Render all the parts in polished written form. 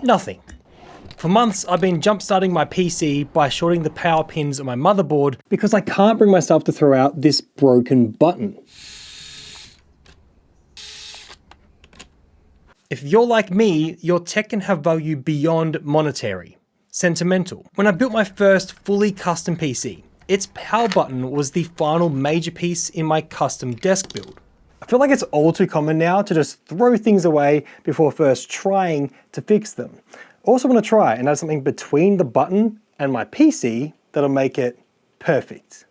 Nothing. For months, I've been jump-starting my PC by shorting the power pins on my motherboard because I can't bring myself to throw out this broken button. If you're like me, your tech can have value beyond monetary, sentimental. When I built my first fully custom PC, its power button was the final major piece in my custom desk build. I feel like it's all too common now to just throw things away before first trying to fix them. I also want to try and add something between the button and my PC that'll make it perfect.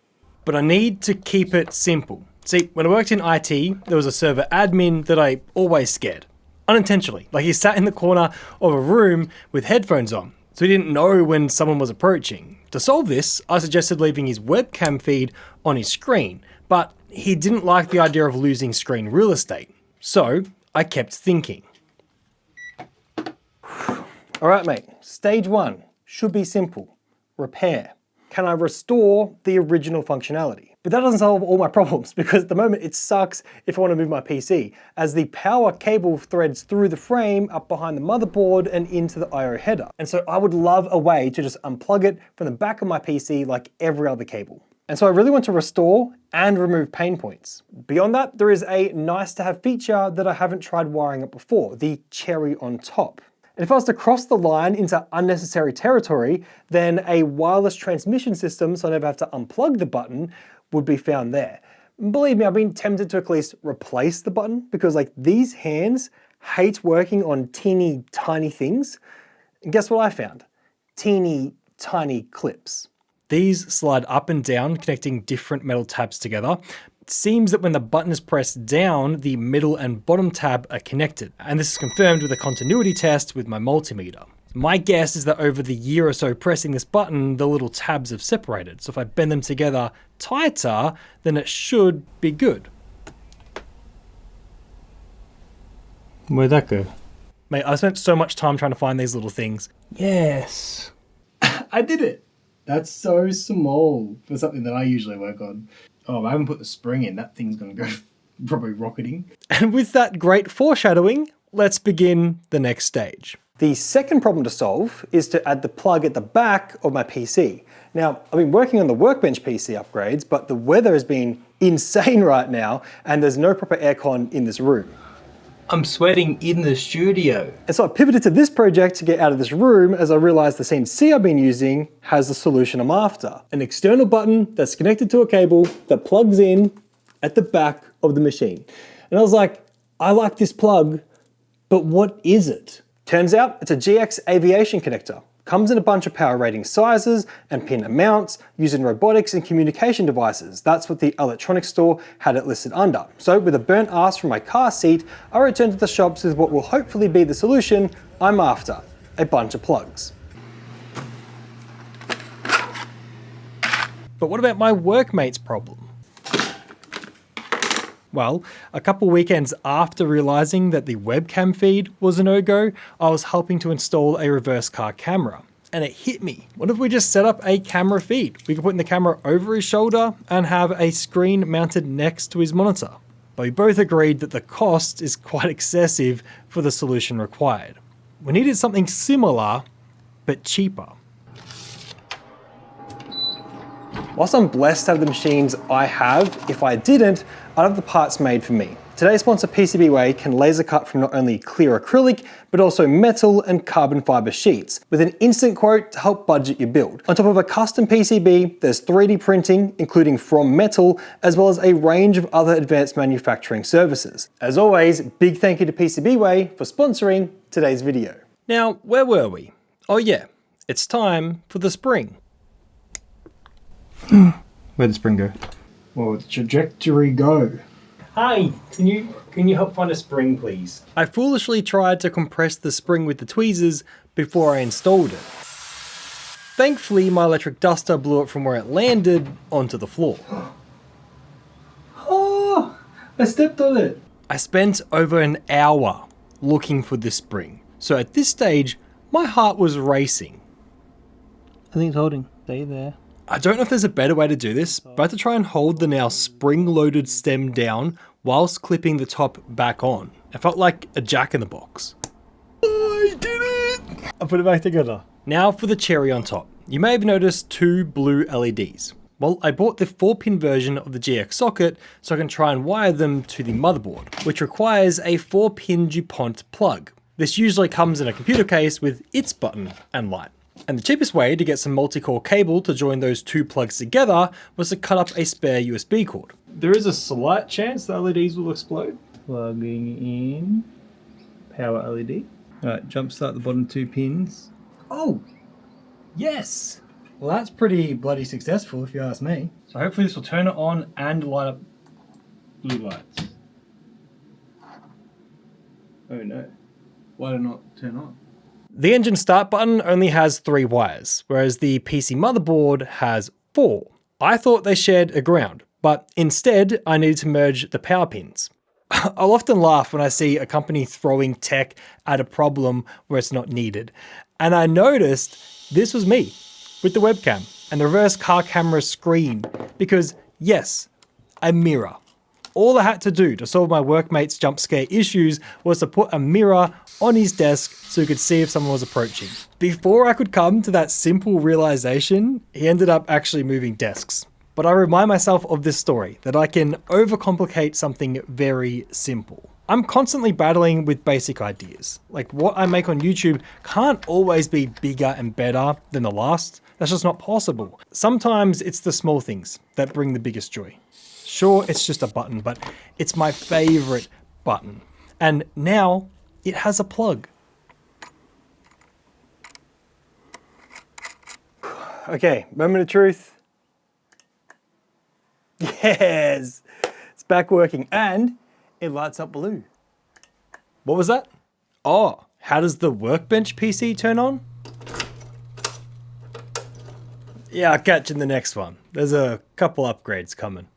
But I need to keep it simple. See, when I worked in IT, there was a server admin that I always scared. Unintentionally, like he sat in the corner of a room with headphones on, so he didn't know when someone was approaching. To solve this, I suggested leaving his webcam feed on his screen, but he didn't like the idea of losing screen real estate. So I kept thinking. All right, mate, stage one should be simple. Repair. Can I restore the original functionality? But that doesn't solve all my problems because at the moment it sucks if I want to move my PC, as the power cable threads through the frame up behind the motherboard and into the I/O header. And so I would love a way to just unplug it from the back of my PC like every other cable. And so I really want to restore and remove pain points. Beyond that, there is a nice to have feature that I haven't tried wiring up before, the cherry on top. And if I was to cross the line into unnecessary territory, then a wireless transmission system, so I never have to unplug the button, would be found there. Believe me, I've been tempted to at least replace the button because like these hands hate working on teeny tiny things. And guess what I found? Teeny tiny clips. These slide up and down, connecting different metal tabs together. It seems that when the button is pressed down, the middle and bottom tab are connected. And this is confirmed with a continuity test with my multimeter. My guess is that over the year or so pressing this button, the little tabs have separated. So if I bend them together tighter, then it should be good. Where'd that go? Mate, I spent so much time trying to find these little things. Yes. I did it. That's so small for something that I usually work on. Oh, I haven't put the spring in. That thing's gonna go probably rocketing. And with that great foreshadowing, let's begin the next stage. The second problem to solve is to add the plug at the back of my PC. Now, I've been working on the Workbench PC upgrades, but the weather has been insane right now, and there's no proper aircon in this room. I'm sweating in the studio. And so I pivoted to this project to get out of this room as I realized the CNC I've been using has the solution I'm after. An external button that's connected to a cable that plugs in at the back of the machine. And I was like, I like this plug, but what is it? Turns out it's a GX aviation connector. Comes in a bunch of power rating sizes and pin amounts used in robotics and communication devices. That's what the electronics store had it listed under. So with a burnt ass from my car seat, I returned to the shops with what will hopefully be the solution I'm after, a bunch of plugs. But what about my workmate's problem? Well, a couple weekends after realizing that the webcam feed was a no-go, I was helping to install a reverse car camera. And it hit me. What if we just set up a camera feed? We could put the camera over his shoulder and have a screen mounted next to his monitor. But we both agreed that the cost is quite excessive for the solution required. We needed something similar, but cheaper. Whilst I'm blessed to have the machines I have, if I didn't, I'd have the parts made for me. Today's sponsor PCBWay can laser cut from not only clear acrylic, but also metal and carbon fiber sheets, with an instant quote to help budget your build. On top of a custom PCB, there's 3D printing, including from metal, as well as a range of other advanced manufacturing services. As always, big thank you to PCBWay for sponsoring today's video. Now, where were we? Oh yeah, it's time for the spring. Where'd the spring go? Where'd the trajectory go? Hi, can you help find a spring, please? I foolishly tried to compress the spring with the tweezers before I installed it. Thankfully, my electric duster blew it from where it landed onto the floor. Oh, I stepped on it. I spent over an hour looking for this spring. So at this stage, my heart was racing. I think it's holding. Stay there. I don't know if there's a better way to do this, but I had to try and hold the now spring-loaded stem down whilst clipping the top back on. It felt like a jack-in-the-box. I did it! I'll put it back together. Now for the cherry on top. You may have noticed 2 blue LEDs. Well, I bought the 4-pin version of the GX socket so I can try and wire them to the motherboard, which requires a 4-pin DuPont plug. This usually comes in a computer case with its button and light. And the cheapest way to get some multi-core cable to join those 2 plugs together was to cut up a spare USB cord. There is a slight chance the LEDs will explode. Plugging in. Power LED. Alright, jumpstart the bottom 2 pins. Oh, yes. Well, that's pretty bloody successful if you ask me. So hopefully this will turn it on and light up blue lights. Oh no. Why did it not turn on? The engine start button only has 3 wires, whereas the PC motherboard has 4. I thought they shared a ground, but instead I needed to merge the power pins. I'll often laugh when I see a company throwing tech at a problem where it's not needed. And I noticed this was me with the webcam and the reverse car camera screen because yes, a mirror. All I had to do to solve my workmate's jump scare issues was to put a mirror on his desk so he could see if someone was approaching. Before I could come to that simple realization, he ended up actually moving desks. But I remind myself of this story, that I can overcomplicate something very simple. I'm constantly battling with basic ideas. Like what I make on YouTube can't always be bigger and better than the last. That's just not possible. Sometimes it's the small things that bring the biggest joy. Sure, it's just a button, but it's my favorite button. And now it has a plug. Okay, moment of truth. Yes, it's back working and it lights up blue. What was that? Oh, how does the Workbench PC turn on? Yeah, I'll catch you in the next one. There's a couple upgrades coming.